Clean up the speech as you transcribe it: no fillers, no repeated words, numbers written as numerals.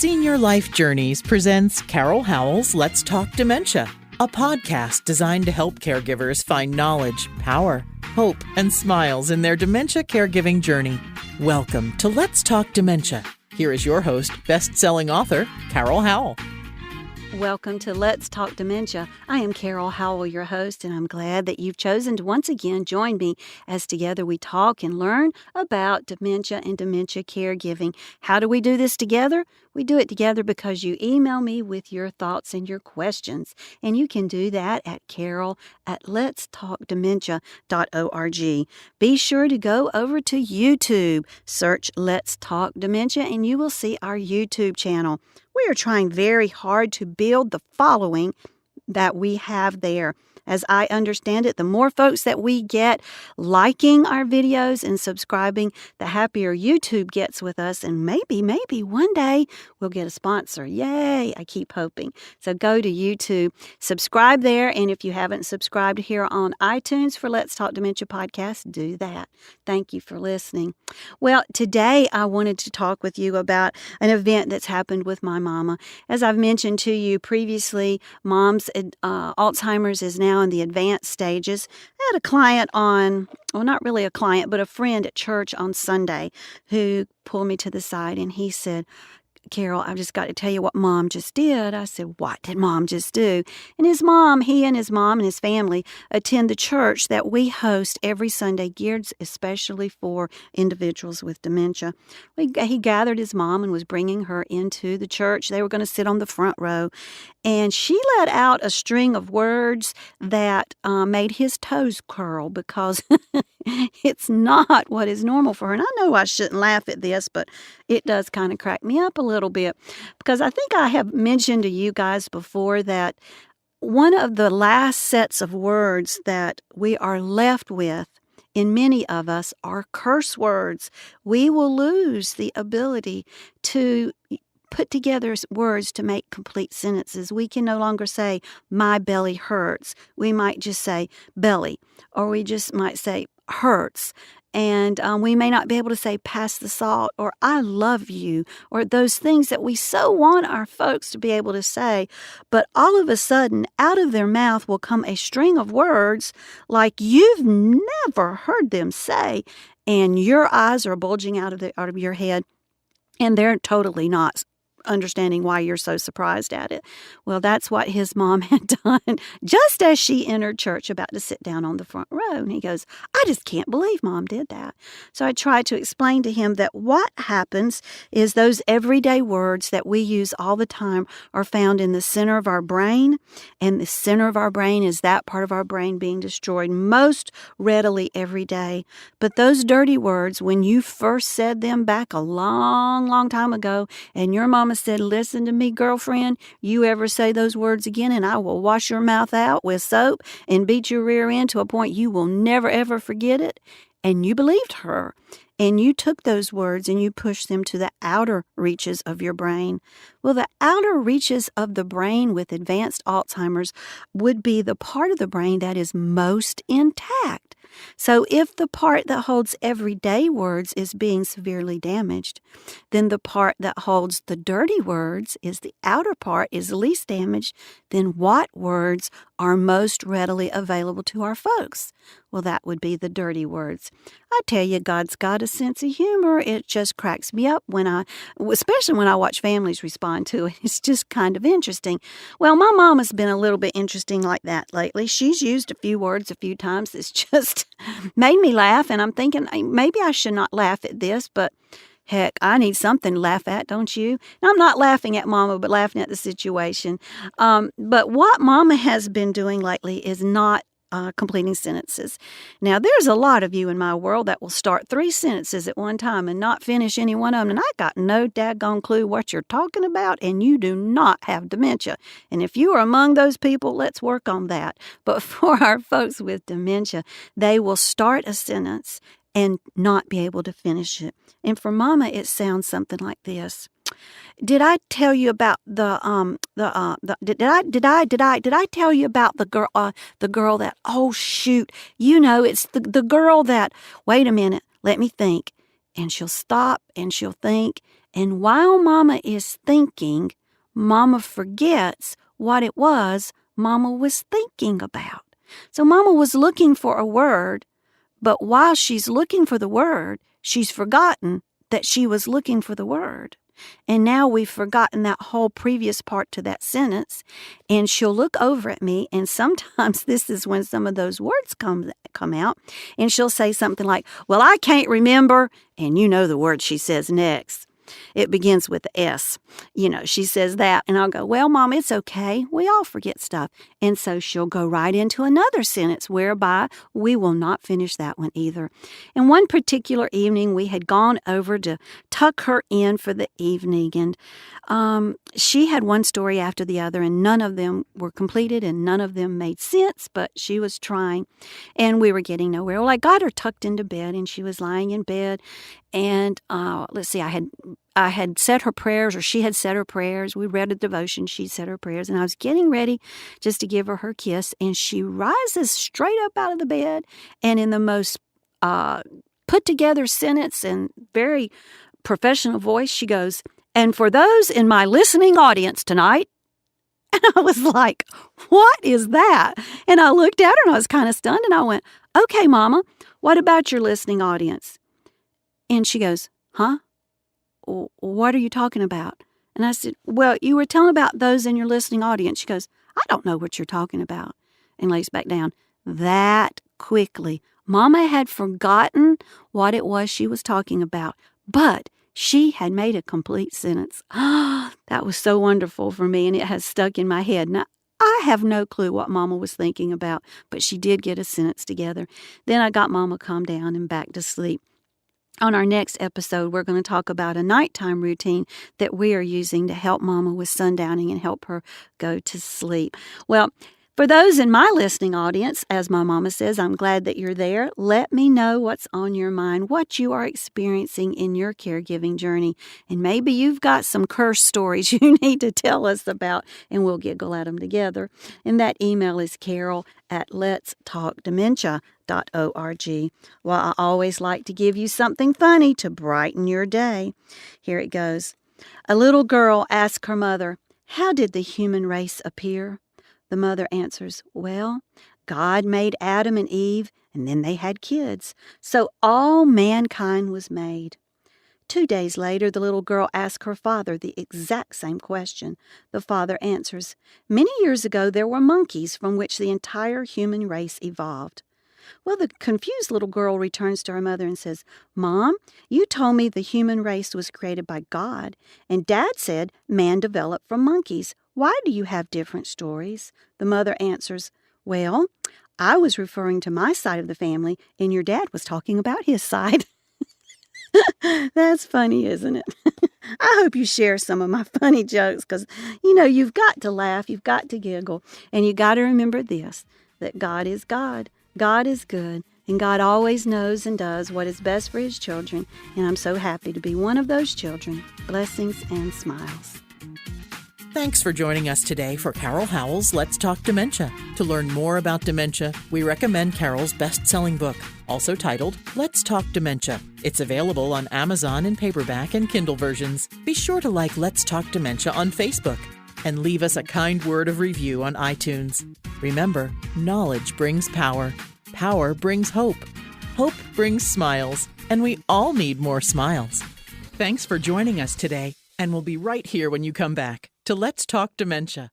Senior Life Journeys presents Carol Howell's Let's Talk Dementia, a podcast designed to help caregivers find knowledge, power, hope, and smiles in their dementia caregiving journey. Welcome to Let's Talk Dementia. Here is your host, best-selling author, Carol Howell. Welcome to Let's Talk Dementia. I am Carol Howell, your host, and I'm glad that you've chosen to once again join me as together we talk and learn about dementia and dementia caregiving. How do we do this together? We do it together because you email me with your thoughts and your questions, and you can do that at carol@letstalkdementia.org. Be sure to go over to YouTube, search Let's Talk Dementia, and you will see our YouTube channel. We are trying very hard to build the following that we have there. As I understand it, the more folks that we get liking our videos and subscribing, the happier YouTube gets with us. And maybe one day we'll get a sponsor. Yay, I keep hoping. So go to YouTube, subscribe there. And if you haven't subscribed here on iTunes for Let's Talk Dementia Podcast, do that. Thank you for listening. Well, today I wanted to talk with you about an event that's happened with my mama. As I've mentioned to you previously, mom's Alzheimer's is now in the advanced stages. I had a client not really a client, but a friend at church on Sunday who pulled me to the side and he said, "Carol, I've just got to tell you what Mom just did." I said, "What did Mom just do?" And he and his mom and his family attend the church that we host every Sunday, geared especially for individuals with dementia. He gathered his mom and was bringing her into the church. They were going to sit on the front row. And she let out a string of words that made his toes curl because it's not what is normal for her. And I know I shouldn't laugh at this, but it does kind of crack me up a little bit because I think I have mentioned to you guys before that one of the last sets of words that we are left with in many of us are curse words. We will lose the ability to put together words to make complete sentences. We can no longer say, "My belly hurts." We might just say belly, or we just might say hurts. And we may not be able to say "pass the salt" or "I love you," or those things that we so want our folks to be able to say. But all of a sudden, out of their mouth will come a string of words like you've never heard them say, and your eyes are bulging out of your head, and they're totally not understanding why you're so surprised at it. Well, that's what his mom had done just as she entered church about to sit down on the front row. And he goes, "I just can't believe Mom did that." So I tried to explain to him that what happens is those everyday words that we use all the time are found in the center of our brain. And the center of our brain is that part of our brain being destroyed most readily every day. But those dirty words, when you first said them back a long, long time ago, and your mama said, "Listen to me, girlfriend, you ever say those words again and I will wash your mouth out with soap and beat your rear end to a point you will never, ever forget it." And you believed her. And you took those words and you pushed them to the outer reaches of your brain. Well, the outer reaches of the brain with advanced Alzheimer's would be the part of the brain that is most intact. So if the part that holds everyday words is being severely damaged, then the part that holds the dirty words is the outer part is least damaged. Then what words are most readily available to our folks? Well, that would be the dirty words. I tell you, God's got a sense of humor. It just cracks me up especially when I watch families respond to it. It's just kind of interesting. Well, my mama's been a little bit interesting like that lately. She's used a few words a few times that's just made me laugh, and I'm thinking maybe I should not laugh at this, but heck, I need something to laugh at, don't you? And I'm not laughing at Mama, but laughing at the situation. But what Mama has been doing lately is not completing sentences. Now, there's a lot of you in my world that will start 3 sentences at one time and not finish any one of them. And I got no daggone clue what you're talking about, and you do not have dementia. And if you are among those people, let's work on that. But for our folks with dementia, they will start a sentence and not be able to finish it. And for Mama, it sounds something like this. Did I tell you about did I tell you about the girl that, oh shoot, it's the girl that, wait a minute, let me think. and she'll stop and she'll think. And while Mama is thinking, Mama forgets what it was Mama was thinking about. So Mama was looking for a word, but while she's looking for the word, she's forgotten that she was looking for the word. And now we've forgotten that whole previous part to that sentence, and she'll look over at me, and sometimes this is when some of those words come out, and she'll say something like, well, I can't remember, and you know the word she says next. It begins with the S. She says that, and I'll go, well, Mom, it's okay. We all forget stuff. And so she'll go right into another sentence whereby we will not finish that one either. And one particular evening, we had gone over to tuck her in for the evening, and she had one story after the other, and none of them were completed, and none of them made sense, but she was trying, and we were getting nowhere. Well, I got her tucked into bed, and she was lying in bed, and let's see, I had said her prayers, or she had said her prayers. We read a devotion. She said her prayers, and I was getting ready just to give her kiss, and she rises straight up out of the bed, and in the most put together sentence and very professional voice, she goes, and for those in my listening audience tonight. And I was like, what is that? And I looked at her, and I was kind of stunned, and I went, okay, Mama, what about your listening audience? And she goes, huh? What are you talking about? And I said, well, you were telling about those in your listening audience. She goes, I don't know what you're talking about. And lays back down. That quickly. Mama had forgotten what it was she was talking about, but she had made a complete sentence. That was so wonderful for me, and it has stuck in my head. Now, I have no clue what Mama was thinking about, but she did get a sentence together. Then I got Mama calmed down and back to sleep. On our next episode, we're going to talk about a nighttime routine that we are using to help Mama with sundowning and help her go to sleep. Well, for those in my listening audience, as my mama says, I'm glad that you're there. Let me know what's on your mind, what you are experiencing in your caregiving journey. And maybe you've got some curse stories you need to tell us about, and we'll giggle at them together. And that email is carol@letstalkdementia.org. Well, I always like to give you something funny to brighten your day. Here it goes. A little girl asks her mother, how did the human race appear? The mother answers, well, God made Adam and Eve, and then they had kids. So all mankind was made. 2 days later, the little girl asks her father the exact same question. The father answers, many years ago there were monkeys from which the entire human race evolved. Well, the confused little girl returns to her mother and says, Mom, you told me the human race was created by God, and Dad said man developed from monkeys. Why do you have different stories? The mother answers, well, I was referring to my side of the family, and your dad was talking about his side. That's funny, isn't it? I hope you share some of my funny jokes because, you've got to laugh, you've got to giggle, and you got to remember this, that God is God. God is good, and God always knows and does what is best for His children, and I'm so happy to be one of those children. Blessings and smiles. Thanks for joining us today for Carol Howell's Let's Talk Dementia. To learn more about dementia, we recommend Carol's best-selling book, also titled Let's Talk Dementia. It's available on Amazon in paperback and Kindle versions. Be sure to like Let's Talk Dementia on Facebook and leave us a kind word of review on iTunes. Remember, knowledge brings power. Power brings hope. Hope brings smiles. And we all need more smiles. Thanks for joining us today, and we'll be right here when you come back to Let's Talk Dementia.